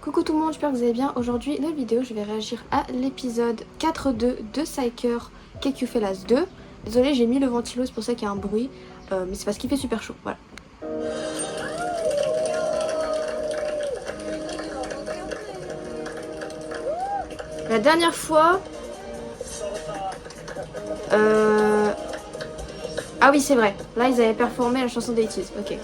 Coucou tout le monde, j'espère que vous allez bien. Aujourd'hui, la vidéo, je vais réagir à l'épisode 4.2 de Psyker Kekufelas 2. Désolée, j'ai mis le ventilo, c'est pour ça qu'il y a un bruit. Mais c'est parce qu'il fait super chaud, voilà. La dernière fois... Ah oui, c'est vrai. Là, ils avaient performé la chanson des Itchies. Ok.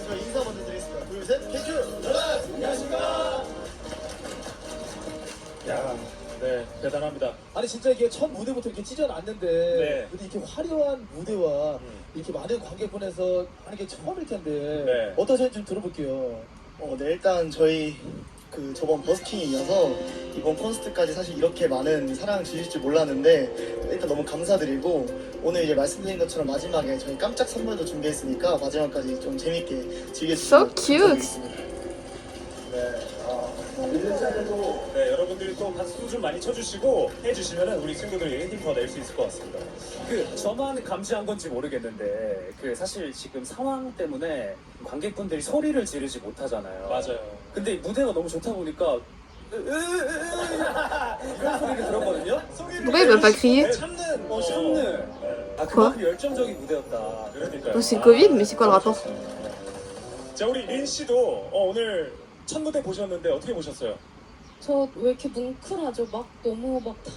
네, 대단합니다. 아니 진짜 이게 첫 무대부터 이렇게 찢어놨는데 네. 근데 이렇게 화려한 무대와 이렇게 많은 관객분에서 하는 게 처음일 텐데 네. 어떠세요? 좀 들어볼게요. 네, 일단 저희 그 저번 버스킹에 이어서 이번 콘서트까지 사실 이렇게 많은 사랑 주실 줄 몰랐는데 일단 너무 감사드리고 오늘 이제 말씀드린 것처럼 마지막에 저희 깜짝 선물도 준비했으니까 마지막까지 좀 재밌게 즐겨주시면 So cute. 네, 여러분들이 또 박수 좀 많이 쳐주시고 해주시면은 우리 친구들이 힘 더 낼 수 있을 것 같습니다. 그 저만 감지한 건지 모르겠는데 그 사실 지금 상황 때문에 관객분들이 소리를 지르지 못하잖아요. 맞아요. 근데 무대가 너무 좋다 보니까 이런 소리를 들었거든요. Pourquoi ils veulent pas crier? 참는, 참는. 아 quoi? 그만큼 열정적인 무대였다. 그러니까요. Oh, c'est le Covid, mais c'est quoi le rapport? 자, 우리 린 씨도 오늘 첫 무대 보셨는데 어떻게 보셨어요? 저 왜 이렇게 뭉클하죠? 막 너무 막 다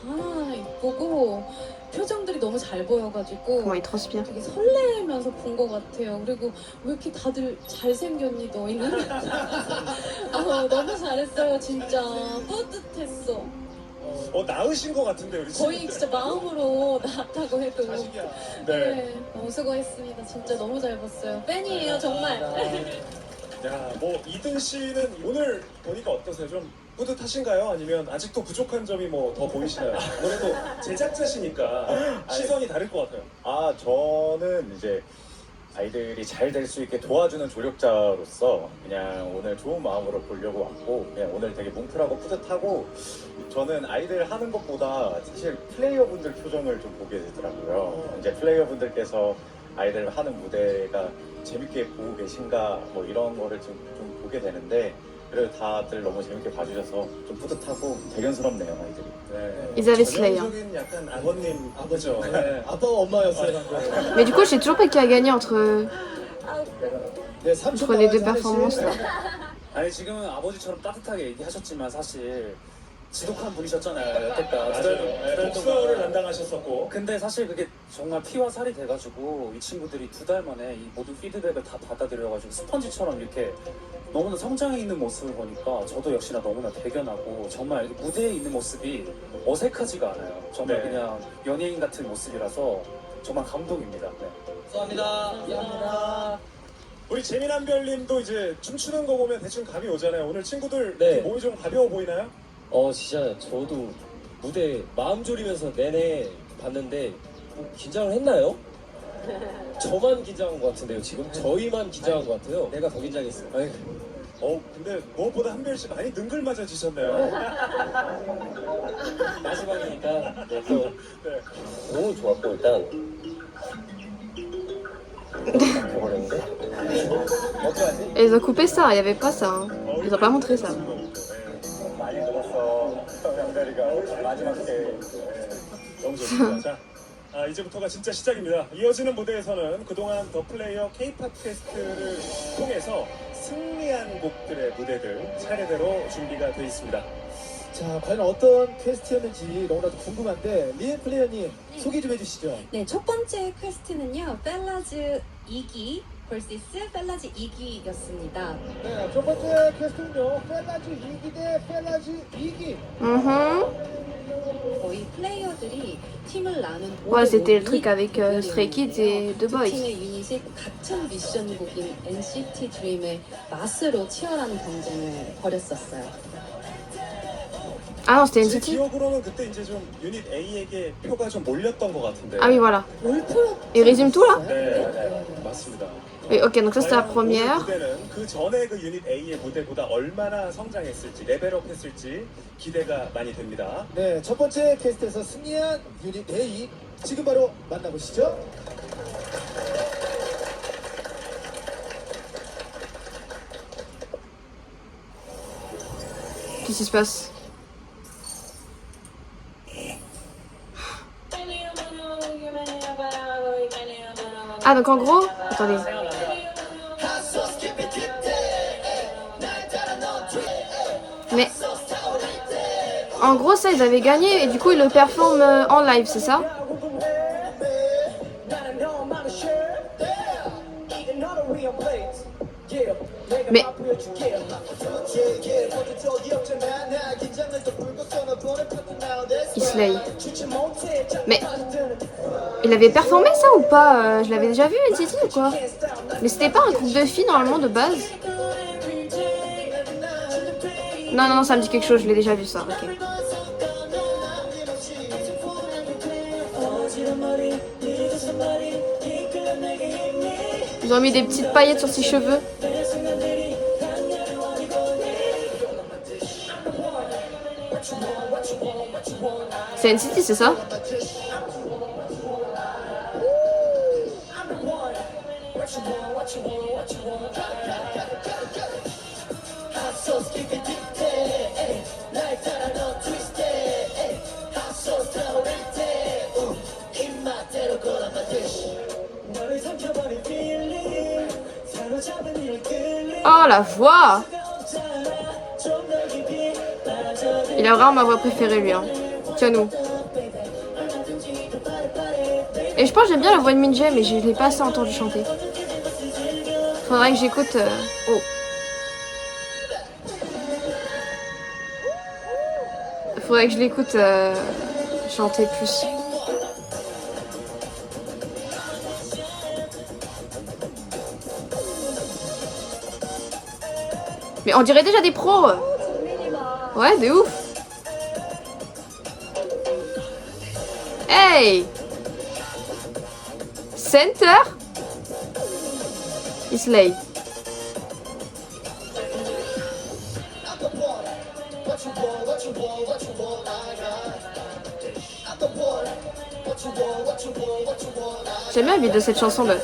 이쁘고 표정들이 너무 잘 보여가지고 Comment ils transpirent? 되게 설레면서 본 것 같아요. 그리고 왜 이렇게 다들 잘생겼니 너희는? 너무 잘했어요 진짜. 뿌듯했어. 나으신 것 같은데 우리 거의 친구들. 진짜 마음으로 나왔다고 해도 자식이야. 네. 너무 수고했습니다. 진짜 너무 잘 봤어요. 팬이에요 정말. 야, 뭐 이든 씨는 오늘 보니까 어떠세요? 좀 뿌듯하신가요? 아니면 아직도 부족한 점이 뭐 더 보이시나요? 아무래도 제작자시니까 시선이 다를 것 같아요. 저는 이제 아이들이 잘 될 수 있게 도와주는 조력자로서 그냥 오늘 좋은 마음으로 보려고 왔고 그냥 오늘 되게 뭉클하고 뿌듯하고 저는 아이들 하는 것보다 사실 플레이어분들 표정을 좀 보게 되더라고요. 이제 플레이어분들께서 아이들 하는 무대가 재밌게 보고 계신가 뭐 이런 거를 좀 보게 되는데 그래도 다들 너무 재밌게 봐주셔서 좀 뿌듯하고 대견스럽네요 아이들이. 네. Ils avaient Slay. Hein. 전형적인 약간 아버님 아버죠. 네. 아빠와 엄마였어요 방금. Mais du coup, je sais toujours pas qui a gagné entre 네, 3초 les deux 남았어요, performances là. 아니 지금은 아버지처럼 따뜻하게 얘기하셨지만 사실 지독한 분이셨잖아요 여태까지. 맞아요. 복서를 담당하셨었고. 근데 사실 그게 정말 피와 살이 돼가지고 이 친구들이 2달 만에 이 모든 피드백을 다 받아들여가지고 스펀지처럼 이렇게 너무나 성장해 있는 모습을 보니까 저도 역시나 너무나 대견하고 정말 무대에 있는 모습이 어색하지가 않아요. 정말 네. 그냥 연예인 같은 모습이라서 정말 감동입니다. 네. 감사합니다. 우리 재미난 별님도 이제 춤추는 거 보면 대충 감이 오잖아요. 오늘 친구들 네. 몸이 좀 가벼워 보이나요? 진짜 저도 무대 마음 졸이면서 내내 봤는데 긴장을 했나요? 저만 긴장한 것 같은데요 지금? 저희만 긴장한 것 같아요. 내가 더 긴장했어. 근데 무엇보다 한별 씨 많이 능글맞아지셨네요. 마지막이니까 또 네. 너무 좋았고 일단 버렸는데 어떡하지? Et ils ont coupé ça, il y avait pas ça. Hein. Ils ont pas montré ça. 많이 늘었어 양다리가 마지막 때. 너무 좋습니다. 자, 이제부터가 진짜 시작입니다. 이어지는 무대에서는 그동안 더 플레이어 K-POP 퀘스트를 통해서 승리한 곡들의 무대들 차례대로 준비가 되어 있습니다. 자, 과연 어떤 퀘스트였는지 너무나도 궁금한데 리엔 플레이어님 소개 좀 해주시죠. 네, 첫 번째 퀘스트는요. 펠라즈 2기 vs 펠라즈 2기였습니다. 네, 첫 번째 퀘스트는요. 펠라즈 2기 대 펠라즈 2기. 거의 플레이어들이 팀을 나눈 Ouais, c'était le truc avec Stray Kids et The 두 Boys. 팀의 유닛이 같은 미션곡인 NCT DREAM의 마스로 치열한 경쟁을 벌였었어요. Ah non, c'était 제 NCT? 기억으로는 그때 이제 좀 유닛 A에게 표가 좀 몰렸던 것 같은데. Ah oui, voilà. 올프로 Ils résument tout là? 네, 맞습니다. Oui, ok, donc ça c'était la 과연 오늘 première. 무대는 그 전에 그 유닛 A의 무대보다 얼마나 성장했을지 레벨업했을지 기대가 많이 됩니다. 네, 첫 번째 퀘스트에서 승리한 유닛 A 지금 바로 만나보시죠. Qu'est-ce qui se passe? Ah donc en gros, attendez. Mais en gros ça ils avaient gagné et du coup ils le performent en live, c'est ça? Mais Islay. Mais il avait performé ça ou pas? Je l'avais déjà vu NCT ou quoi? Mais c'était pas un groupe de filles normalement de base? Non, non, non, ça me dit quelque chose, je l'ai déjà vu ça, ok. Ils ont mis des petites paillettes sur ses cheveux. C'est NCT, c'est ça? Oh la voix! Il a vraiment ma voix préférée lui, hein. Tiens-nous. Et je pense que j'aime bien la voix de Min Jae, mais je l'ai pas assez entendu chanter. Faudrait que j'écoute. Oh. Faudrait que je l'écoute chanter plus. Mais on dirait déjà des pros. Ouais, de ouf. Hey! Center? Islay. J'aime bien le beat de cette chanson de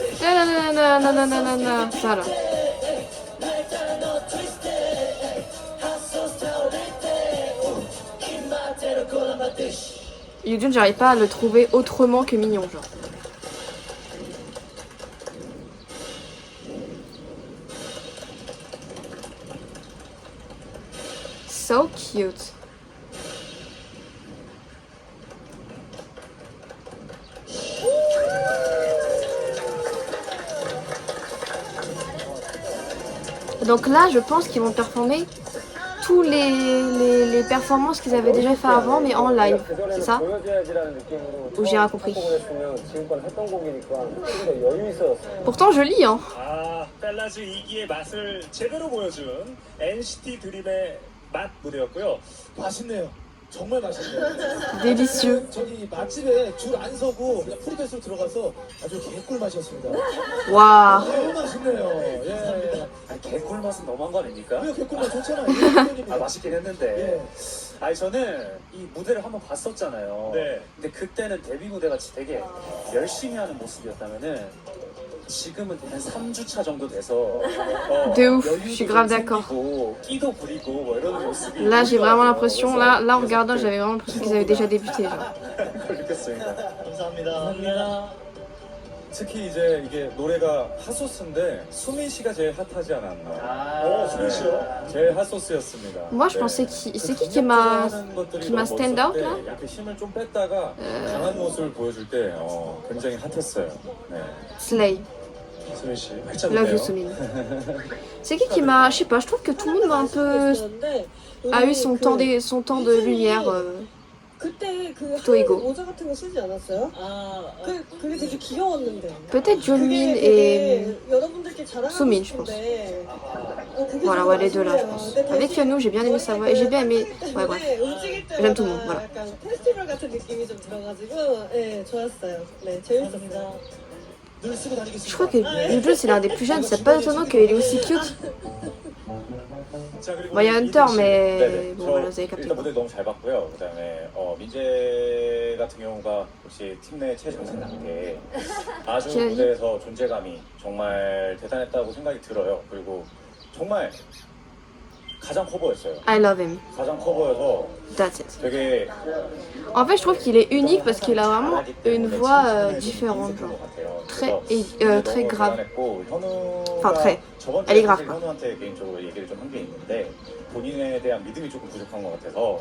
ça là. Youjun, j'arrive pas à le trouver autrement que mignon, genre. So cute. Donc là, je pense qu'ils vont performer tous les performances qu'ils avaient déjà fait avant, mais en live, c'est ça? Ou j'ai rien compris? Pourtant, je lis, hein. 아, 펠라즈 2기의 맛을 제대로 보여준 NCT 드림의 맛 무대였고요. 맛있네요. 정말 맛있네요. Délicieux. 저기 맛집에 줄 안 서고 그냥 프리패스로 들어가서 아주 개꿀 맛이었습니다. Waouh. 너무 맛있네요. 예. 아니, 개꿀 맛은 너무한 거 아닙니까? 왜 개꿀 맛 좋잖아요. 아, 맛있긴 했는데. 예. 아니, 저는 이 무대를 한번 봤었잖아요. 네. 근데 그때는 데뷔 무대 같이 되게 열심히 하는 모습이었다면은 지금은 한 3주차 정도 돼서 De ouf, je suis grave d'accord. 끼도 부리고 뭐 이런 모습이 Là, j'ai vraiment l'impression, là en regardant, j'avais vraiment l'impression qu'ils avaient déjà débuté. Genre. 그걸 느꼈습니다. 감사합니다. 특히 이제 이게 노래가 핫소스인데 수민 씨가 제일 핫하지 않았나. 수민 씨요? 제일 핫소스였습니다. Moi, je pensais c'est qui m'a stand out là? 이렇게 힘을 좀 뺐다가 강한 모습을 보여줄 때 굉장히 핫했어요. 네. Slay. 수민 씨, Love you, 활짝 Sumin. C'est qui m'a, je sais pas, je trouve que tout le monde m'a un peu a eu son temps de lumière. 그때 그 또 모자 같은 거 쓰지 않았어요? 그게 되게 귀여웠는데. Peut-être Jeonmin et 여러분들께 자랑하고 Sumin, je pense. 싶은데. Voilà, ouais, les deux là, je pense. Avec Yeonu, j'ai bien aimé sa voix et j'ai bien aimé. Ouais, bref. J'aime tout le monde, voilà. 약간 페스티벌 같은 느낌이 좀 들어가지고, 네, 좋았어요. 네, 재밌었어요. 늘 쓰고 다니겠습니다. Je crois que Youjun c'est l'un des plus jeunes, c'est pas étonnant qu'il est aussi cute. Bon, il y a Hunter, mais 네네. bon, 저 voilà, vous avez capté. 일단 무대 너무 잘 봤고요. 그다음에 민재 같은 경우가 역시 팀 내 최정신답게 아주 기억이? 무대에서 존재감이 정말 대단했다고 생각이 들어요. 그리고 정말 가장 커버였어요. I love him. 가장 커버여서 That's it. 되게 En fait, je trouve qu'il est unique parce qu'il a vraiment 잘하기 une 때문에 voix 진심을 différente, 힘든 genre. 것 같아요. Très, 그래서 très 너무 grave. 대단했고, 현우가 Enfin, très. 저번 Elle est 주에 grave, 사실 quoi. 현우한테 개인적으로 얘기를 좀 한 게 있는데 본인에 대한 믿음이 조금 부족한 것 같아서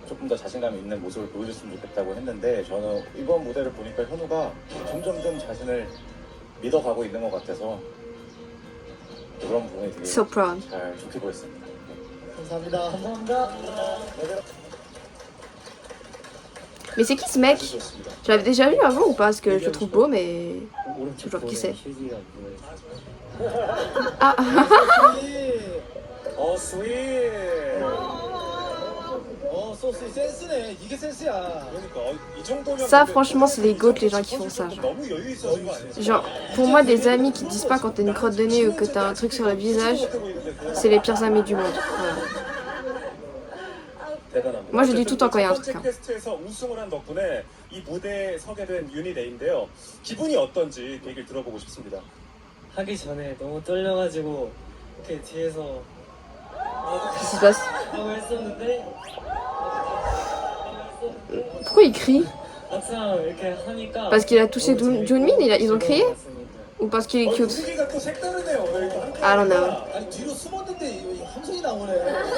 조금 더 자신감 있는 모습을 보여줬으면 좋겠다고 했는데 저는 이번 무대를 보니까 현우가 점점점 자신을 믿어가고 있는 것 같아서 그런 부분이 되게 So proud. 잘 좋게 보였습니다. 감사합니다. 감사합니다. Mais c'est qui ce mec? Je l'avais déjà vu avant ou pas? Parce que je le trouve beau, mais. Je vois qui c'est. Ah, 스윗. 소스 센스네. 이게 센스야. 그러니까 이 정도면 ça, franchement, c'est les goats, les gens qui font ça. Genre. 너무 여유 있어진 거 아니에요? Genre, pour moi, des amis qui disent pas quand t'as une crotte de nez ou que t'as un truc sur le visage, c'est les pires amis du monde. Voilà. 대단합니다. Moi, je dis tout le temps quand il y a un 첫 truc. 번째 퀘스트에서 우승을 한 덕분에 이 무대에 서게 된 유닛 A인데요. 기분이 어떤지 그 얘기를 들어보고 싶습니다. 하기 전에 너무 떨려가지고 이렇게 뒤에서 Qu'est-ce qui se passe? 하고 했었는데 Pourquoi il crie? 막상 이렇게 하니까 Parce qu'il a touché Junmin? Ils ont crié? 즐거웠습니다. Ou parce qu'il est cute? 분위기가 또 색다르네요. 오늘 이거 함께 I don't know. 아니 뒤로 숨었는데 이 함성이 나오네.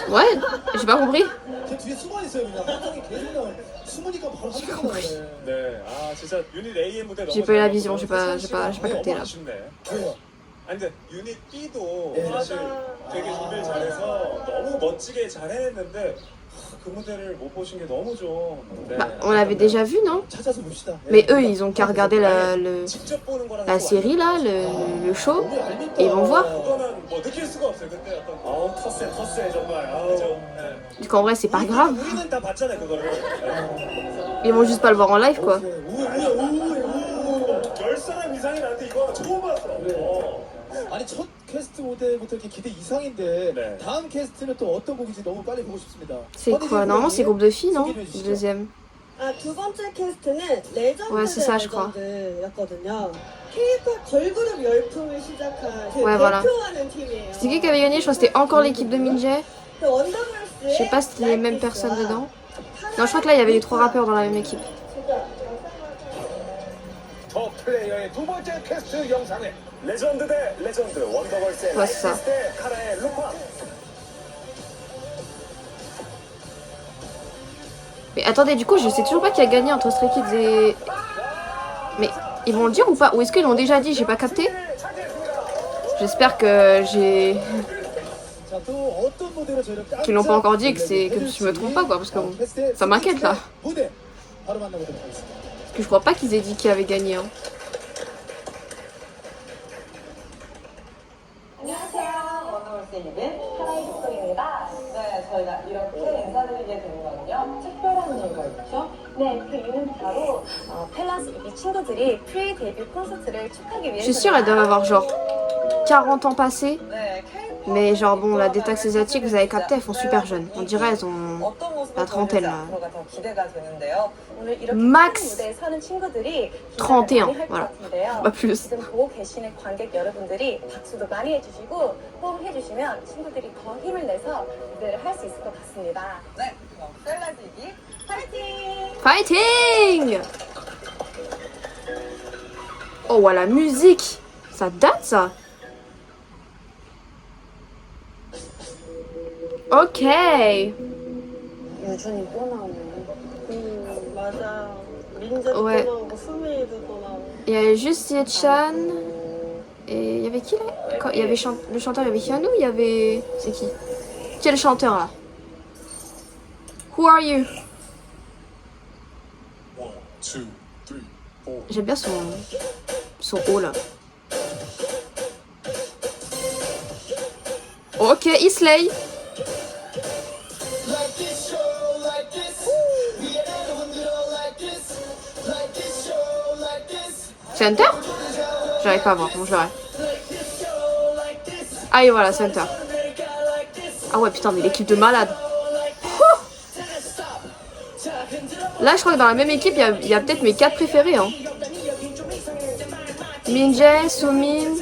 Ouais? J'ai pas compris. 걔 뒤에 숨어 있어요. 그냥 함성이 계속 나오네. 숨으니까 바로 함성이 나오네. 네, 아 진짜 유닛 A의 무대 너무 J'ai pas eu la 잘 vision, 봤고요. j'ai pas capté 너무 là. 아쉽네. 왜요? 아니 근데 유닛 B도 네. 사실 되게 준비를 잘해서 너무 멋지게 잘해냈는데 그 무대를 못 보신 게 너무 좀. 네. Bah, on l'avait déjà vu, non? 찾아서 봅시다. Mais eux, ils ont qu'à regarder 직접 보는 거랑 la série là, le show, et ils vont voir. 그거는 뭐 느낄 수가 없어요. 그때 어떤 아우 터세 정말. 아우. 네. Du coup, en vrai, c'est pas grave. 우리는 다 봤잖아요 그거를. 네. Ils vont juste pas le voir en live, quoi. 열 사람 이상이 나한테 이거 처음 봤어. 아니 첫 캐스트 무대부터 이렇게 기대 이상인데 네. 다음 캐스트는 또 어떤 곡인지 너무 빨리 보고 싶습니다. C'est quoi? Normalement, c'est groupe de filles, non? Le deuxième. 아, 두 번째 캐스트는 레전드 Ouais, c'est ça, je crois. 레전드였거든요. K-pop 걸그룹 열풍을 시작한 그 Ouais, voilà. 대표하는 팀이에요. C'était qui avait gagné? Je crois que c'était encore l'équipe de Minjae. 그 원더걸스의 Je sais pas si c'était les mêmes personnes dedans. Non, je crois que là, il y avait les 3 rappeurs dans la même équipe. top 플레이어의 두 번째 퀘스트 영상에 레전드 대 레전드 원더걸스의 Ouais, c'est ça. 라이시스 대 카라의 루팡. Mais attendez, du coup, je sais toujours pas qui a gagné entre Stray Kids et. Mais ils vont le dire ou pas? Ou est-ce qu'ils l'ont déjà dit? J'ai pas capté. J'espère que j'ai. 자, 또 어떤 무대로 저희를 Qu'ils l'ont pas encore dit, que c'est que je me trompe pas, quoi, parce que bon, ça m'inquiète là. 무대 바로 만나보도록 하겠습니다. Parce que je crois pas qu'ils aient dit qui avait gagné. Hein. 안녕하세요. 원더걸스 이벤 카라의 독성입니다. 네, 저희가 이렇게 인사드리게 된 거는요. 특별한 이유가 있죠. 네, 그 이유는 바로 펠라스 이 친구들이 프리 데뷔 콘서트를 축하하기 위해서. Je suis sûre, elles doivent avoir genre 40 ans passés. 네, Mais genre, bon, la détaxe asiatique, vous avez capté, elles font super jeunes. On dirait elles ont 어떤 모습을 la trentaine là. 앞으로가 더 기대가 되는데요. 오늘 이렇게 Max 큰 무대에 서는 친구들이 31, 많이 할것 voilà. 같은데요. Pas plus. 지금 보고 계시는 관객 여러분들이 박수도 많이 해주시고 호응해주시면 친구들이 더 힘을 내서 무대를 할 수 있을 것 같습니다. 네, 그럼 셀라지기 파이팅! Fighting! Oh, ouais, la musique! Ça date ça! Ok! 유준이 또 나오네. 맞아. 민재도 Ouais. 또 나오고 수미도 또 나오고. Il y avait juste Ye-chan. Et il y avait qui là? Il y avait le chanteur, il y avait Hyunwoo, il y avait. C'est qui? Qui est le chanteur là? Who are you? J'aime bien son haut là. Ok, Islay. Center? J'arrive pas à voir, bon je l'aurai. Ah et voilà, Center. Ah ouais putain mais l'équipe de malade. Là je crois que dans la même équipe il y a peut-être mes 4 préférés hein. Minjae, Sumin,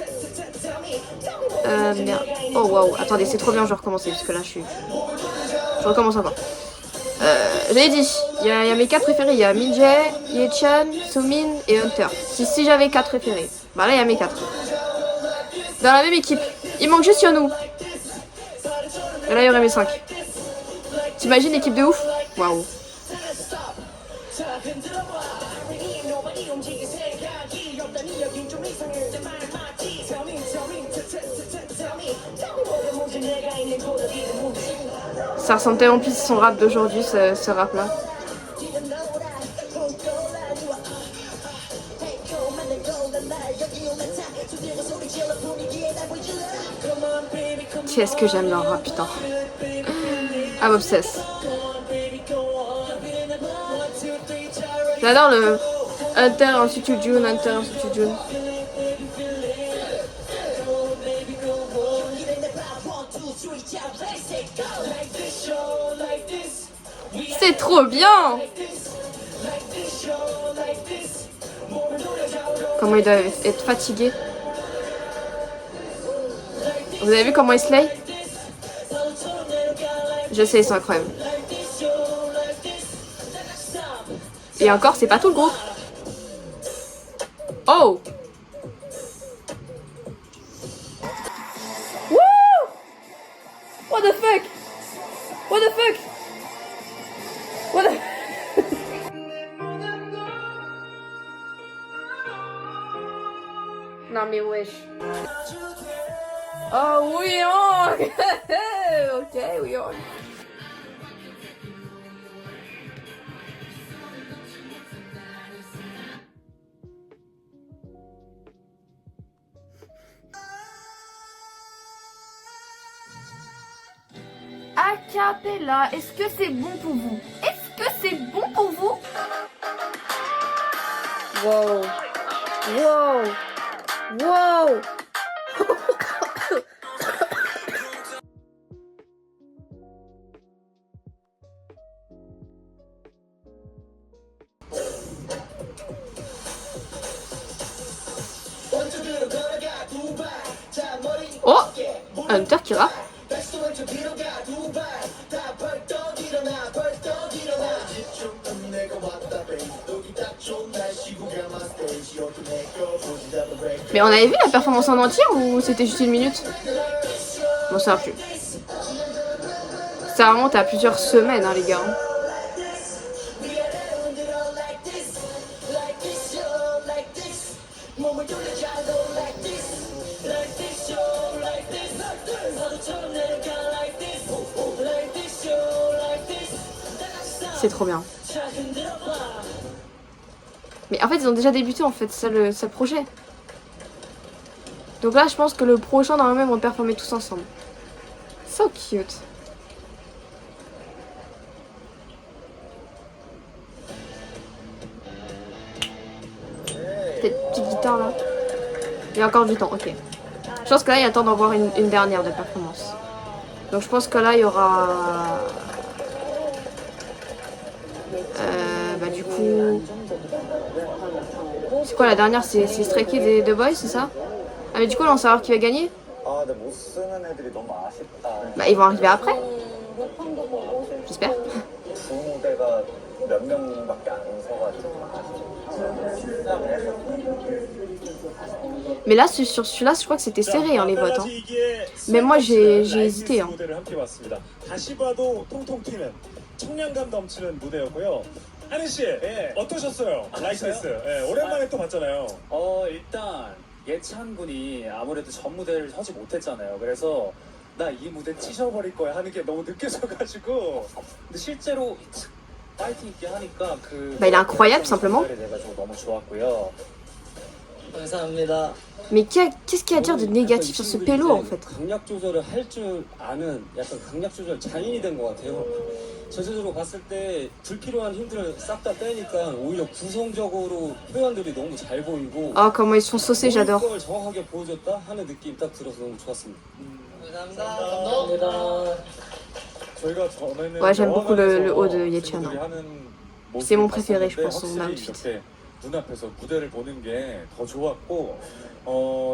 merde. Oh waouh, attendez, c'est trop bien, je vais recommencer parce que là je recommence encore. J'avais dit, il y a mes 4 préférés, il y a Minjae, Ye-chan, Somin et Hunter. Si j'avais 4 préférés, bah là il y a mes 4. Dans la même équipe, il manque juste Yeonu. Et là il y aurait mes 5. T'imagines l'équipe de ouf? Waouh. Ça ressemble tellement plus à son rap d'aujourd'hui, ce rap-là. Qu'est-ce que j'aime leur rap, putain. I'm obsessed. J'adore le Hunter ensuite Jun, Hunter ensuite Jun. C'est trop bien. Comment il doit être fatigué. Vous avez vu comment il slay? Je sais, c'est incroyable. Et encore, c'est pas tout le groupe. Oh! Wouh! What the fuck? What the fuck? What the... Non mais wesh. Oh oui, oh. Ok, oui, oh. Acapella, est-ce que c'est bon pour vous? Est-ce que c'est bon pour vous? Wow. Wow. Wow. Oh, Hunter qui rappe. Mais on avait vu la performance en entière ou c'était juste 1 minute? Bon, ça va plus. Ça remonte à plusieurs semaines, hein, les gars. C'est trop bien. Mais en fait, ils ont déjà débuté, en fait, c'est le projet. Donc là, je pense que le prochain, normalement, ils vont performer tous ensemble. So cute. Petite guitare, là. Il y a encore du temps, ok. Je pense que là, il y a le temps d'en voir une dernière de performance. Donc je pense que là, il y aura... bah du coup... C'est quoi la dernière? C'est Stray Kids et The Boys, c'est ça? Ah mais du coup, là, on va savoir qui va gagner? Bah ils vont arriver après. J'espère. Mais là, sur celui-là, je crois que c'était serré, hein, les votes. Hein. Mais moi, j'ai hésité. Hein. 하는 씨, 예, 어떠셨어요? 라이센스. 예, 오랜만에 또 봤잖아요. 일단 예찬 군이 아무래도 전 무대를 서지 못했잖아요. 그래서 나 이 무대 찢어버릴 거야 하는 게 너무 느껴져가지고. 근데 실제로 파이팅 있게 하니까 그. Bah, il est incroyable, simplement. 너무 좋았고요. 감사합니다. Mais qu'est-ce qu'il y a à dire de négatif sur ce pélo en fait? 강약 조절을 할 줄 아는 약간 강약 조절 장인이 된 것 같아요. 전체적으로 봤을 때 불필요한 힘들을 싹 다 빼니까 오히려 구성적으로 표현들이 너무 잘 보이고. Oh comment ils sont saucés, j'adore. 걸 정확하게 보여줬다 하는 느낌 딱 들어서 너무 좋았습니다. 감사합니다. 저희가 전에는 Ouais, j'aime beaucoup le haut de Ye-chan. C'est mon préféré, je pense, son outfit. 눈앞에서 무대를 보는 게 더 좋았고,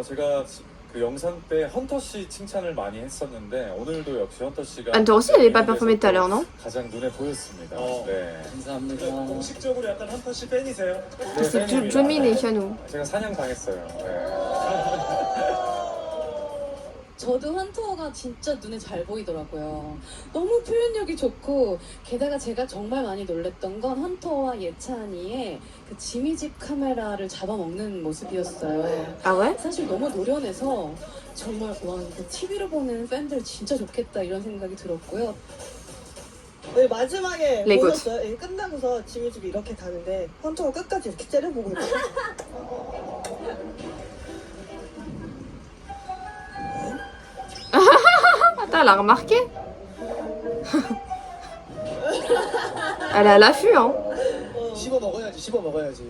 제가 그 영상 때 헌터 씨 칭찬을 많이 했었는데 오늘도 역시 헌터 씨가 Hunter aussi, il avait pas performé tout à l'heure, non? 가장 눈에 보였습니다. 네. 감사합니다. 공식적으로 약간 헌터 씨 팬이세요? 네, C'est 팬입니다. Jomin et Hyunwoo. 제가 사냥 당했어요. 네. 저도 헌터가 진짜 눈에 잘 보이더라고요. 너무 표현력이 좋고 게다가 제가 정말 많이 놀랬던 건 헌터와 예찬이의 그 지미집 카메라를 잡아먹는 모습이었어요. Ah ouais? 사실 너무 노련해서 정말 와 이거 TV로 보는 팬들 진짜 좋겠다 이런 생각이 들었고요. 네, 마지막에 레이굿. 보셨어요? 예, 끝나고서 지미집이 이렇게 가는데 헌터가 끝까지 이렇게 째려보고 있어요. Attends, elle a remarqué? Elle est à l'affût, hein? 씹어 먹어야지, 씹어 먹어야지.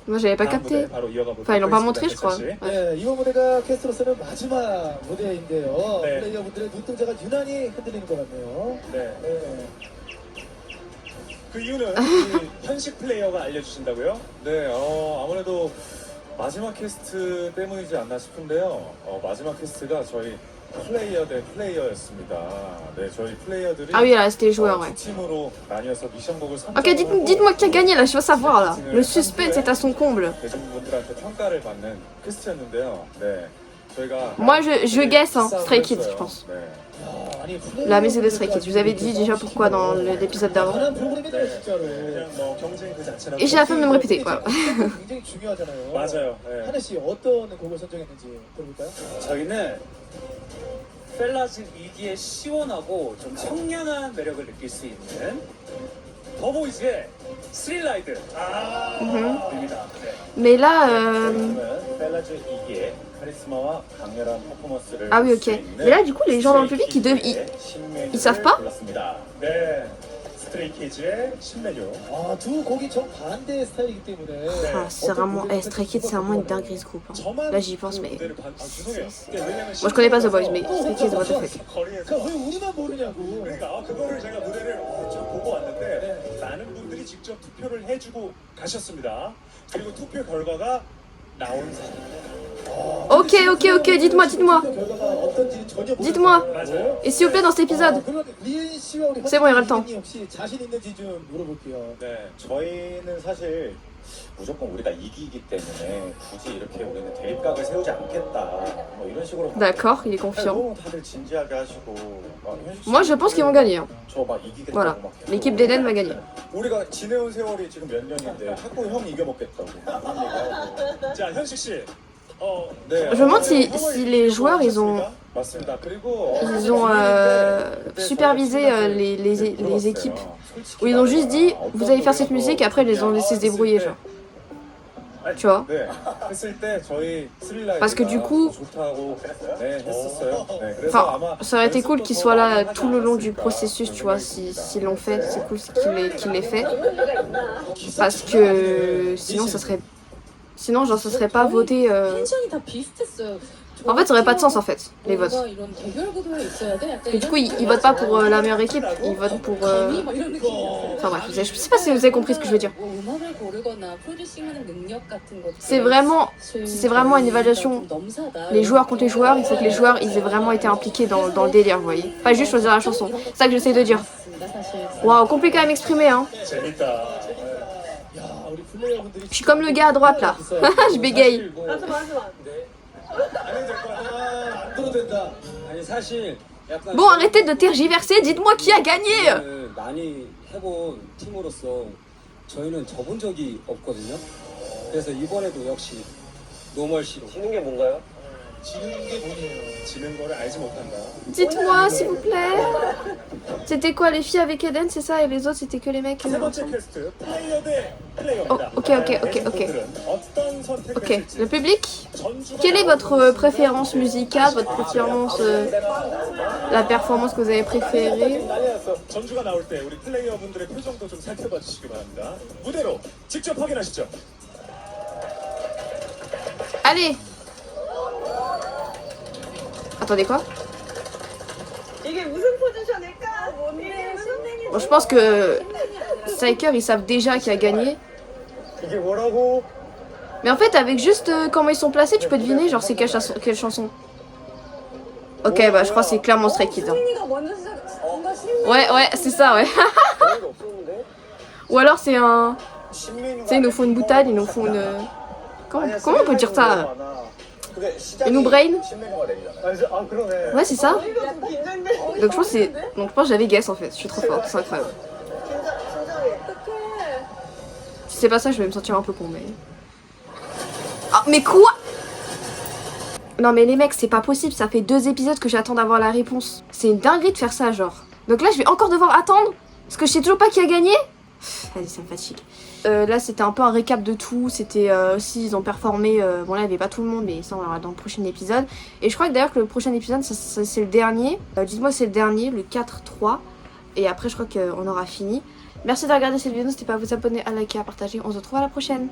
Moi, j'avais pas 다음 무대 capté. 바로 이어가 보도록 Enfin, ils l'ont pas 하겠습니다. montré, je crois. 혜찬 씨. Ouais. 네, 이번 무대가 캐스트로서는 마지막 무대인데요. 네. 플레이어분들의 눈동자가 유난히 흔들리는 것 같네요. 네. 네. 그 이유는 이 현식 플레이어가 알려주신다고요? 네, 아무래도 마지막 캐스트 때문이지 않나 싶은데요. 마지막 캐스트가 저희 플레이어 대 플레이어였습니다. 네, 저희 플레이어들이 Ah oui, là, c'était les joueurs, ouais. 두 팀으로 나뉘어서 미션곡을 Ok, dites-moi qui a gagné, là, je veux savoir, là. Le suspense est à son comble. 대중분들한테 평가를 받는 퀘스트였는데요. 네, 저희가 Moi, je guesse, hein, Stray Kids, je pense. 네. 아니, La musique de Stray Kids. Je vous avais dit déjà pourquoi dans l'épisode d'avant. 대단한 프로그램이네요, 진짜로. 그냥 뭐 경쟁 그 자체라. Et j'ai la flemme de me répéter, voilà. 굉장히 중요하잖아요. 맞아요. 네. 하늘 씨 어떤 곡을 선정했는지 들어볼까요? 저희는 펠라즈 2기의 시원하고 좀 청량한 매력을 느낄 수 있는 더보이즈의 스릴라이드 입니다. 네. Mais là, 저희는 펠라즈 2기의 카리스마와 강렬한 퍼포먼스를 Ah oui, ok. 볼수 있는 Mais là, du coup, les gens dans le public, ils savent pas? 골랐습니다. 네. 스트레이키즈의 신메뉴. 아, 두 곡이 정반대 스타일이기 때문에 ah, c'est vraiment. Stray Kids, c'est vraiment une dinguerie ce groupe. Hein. Là, j'y pense, mais. 죄송해요. Moi, je connais pas The Boys, mais Stray Kids, what the fuck. 거리에서 왜 우리만 모르냐고. 그러니까 그거를 제가 무대를 좀 보고 왔는데 많은 분들이 직접 투표를 해주고 가셨습니다. 그리고 투표 결과가 나온 Ok, ok, ok, dites-moi, dites-moi. 결과가 어떤지 전혀 Dites-moi. 맞아요. Et s'il vous plaît, dans cet épisode. 그러면 리엔 씨와 우리 C'est bon, il y aura le temps. 혹시 자신 있는지 좀 물어볼게요. 네, 저희는 사실 무조건 우리가 이기기 때문에 굳이 이렇게 우리는 대립각을 세우지 않겠다. 뭐 이런 식으로. D'accord, il est confiant. 너무 다들 진지하게 하시고. Moi, je pense qu'ils vont gagner. Hein. 저막 이기겠다고 Voilà. 막 계속 L'équipe d'Eden va gagner. 우리가 지내온 세월이 지금 몇 년인데 자꾸 형 이겨먹겠다고 그런 얘기하고. 자 현식 씨. 네. Je me demande si les joueurs, ils ont 맞습니다. 그리고 supervisé les équipes. Ou ils ont juste dit, vous allez faire cette musique, et après, ils les ont laissé se débrouiller, genre. Tu vois? 네, 했을 때 저희 스릴라이드가 Parce que du coup- 좋다고 네, 했었어요. 네, 그래서 Enfin, 아마 ça aurait été cool qu'ils soient là tout le long du processus, tu vois, s'ils l'ont fait, c'est cool qu'ils l'aient fait. Parce que sinon, ça serait. Sinon, genre, ça serait pas voté. 텐션이 다 비슷했어요. En fait, ça aurait pas de sens, en fait, les votes. 뭔가 이런 대결 구도가 있어야 돼. 약간 Et du coup, ils votent pas pour la meilleure équipe, ils votent pour. 감이 막 이런 느낌이야. Enfin bref, je sais pas si vous avez compris ce que je veux dire. 뭐 음악을 고르거나 프로듀싱하는 능력 같은 것들. C'est vraiment une évaluation. 좀 넘사다. Les joueurs contre les joueurs, il faut que les joueurs ils aient vraiment été impliqués dans le délire, vous voyez. Pas juste choisir la chanson. C'est ça que j'essaie de dire. 맞습니다, 사실. Waouh, compliqué à m'exprimer, hein. 재밌다. 야, 우리 플레이어분들이 Je suis comme le gars à droite là. Je bégaye. 맞아. 안 들어도 된다. 아니 사실 약간 Bon, arrêtez de tergiverser, dites-moi qui a gagné. 많이 해본 팀으로서 저희는 져본 적이 없거든요. 그래서 이번에도 역시 노멀씨로 지는 게 뭔가요? 지는 게 뭐예요? 지는 거를 알지 못한다. Dites-moi s'il vous plaît. C'était quoi les filles avec Eden, c'est ça, et les autres c'était que les mecs. 세 번째 퀘스트 플레이어 대 플레이어입니다. Oh, ok. 대중분들은 어떤 선택을 Ok, 하실지. le public. 전주가 Quelle est votre préférence musicale, votre préférence, la performance que vous avez préférée? 전주가 나올 때 우리 플레이어분들의 표정도 좀 살펴봐 주시기 바랍니다. 무대로 직접 확인하시죠. Allez. Attendez quoi? 이게 무슨 포지션일까? 뭔데? Bon, je pense que Striker ils savent déjà qui a gagné. 이게 뭐라고? Mais en fait, avec juste comment ils sont placés, tu peux deviner genre c'est quelle chanson. Ok, bah je crois que c'est clairement Stray Kids. Hein. 수민이가 먼저 시작. 뭔가 신명. Ouais, c'est ça, ouais. 별거 없었는데? Ou alors c'est un... Tu sais, ils nous font une boutade, ils nous font une... Comment on peut dire ça? Une nous brain? 아 그러네. Ouais, c'est ça. 이거 좀 긴장돼. Donc je pense que c'est... Donc je pense que j'avais guess en fait. Je suis trop forte, c'est incroyable. 긴장해. Si c'est pas ça, je vais me sentir un peu con, mais... Ah, mais quoi? Non mais les mecs, c'est pas possible, ça fait 2 épisodes que j'attends d'avoir la réponse. C'est une dinguerie de faire ça, genre. Donc là, je vais encore devoir attendre? Parce que je sais toujours pas qui a gagné? Vas-y, ça me fatigue. Là, c'était un peu un récap de tout. C'était aussi, ils ont performé... bon là, il n'y avait pas tout le monde, mais ça, on verra dans le prochain épisode. Et je crois que d'ailleurs que le prochain épisode, c'est le dernier. Dites-moi c'est le dernier, le 4-3. Et après, je crois qu'on aura fini. Merci de regarder cette vidéo, n'hésitez pas à vous abonner, à liker, à partager. On se retrouve à la prochaine.